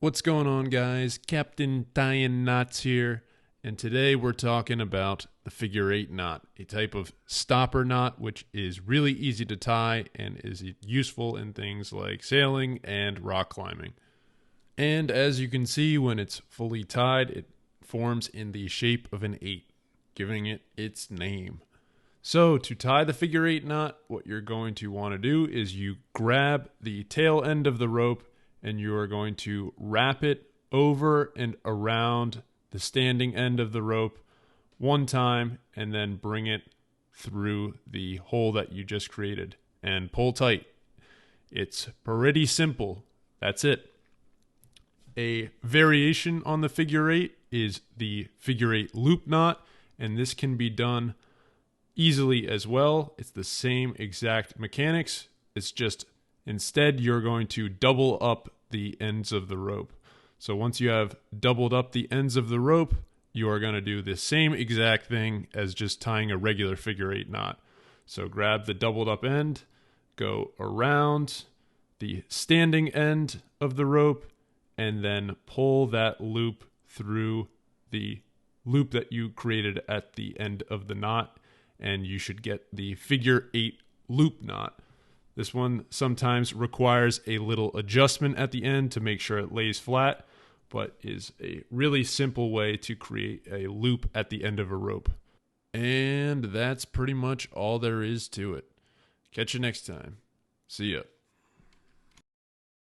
What's going on, guys? Captain Tyin knots here, and today we're talking about the figure eight knot, a type of stopper knot which is really easy to tie and is useful in things like sailing and rock climbing. And as you can see, when it's fully tied, it forms in the shape of an eight, giving it its name. So to tie the figure eight knot, what you're going to want to do is you grab the tail end of the rope and you are going to wrap it over and around the standing end of the rope one time and then bring it through the hole that you just created and pull tight. It's pretty simple. That's it. A variation on the figure eight is the figure eight loop knot, and this can be done easily as well. It's the same exact mechanics. It's just instead you're going to double up the ends of the rope. So once you have doubled up the ends of the rope, you are going to do the same exact thing as just tying a regular figure eight knot. So grab the doubled up end, go around the standing end of the rope, and then pull that loop through the loop that you created at the end of the knot, and you should get the figure eight loop knot. This one sometimes requires a little adjustment at the end to make sure it lays flat, but is a really simple way to create a loop at the end of a rope. And that's pretty much all there is to it. Catch you next time. See ya.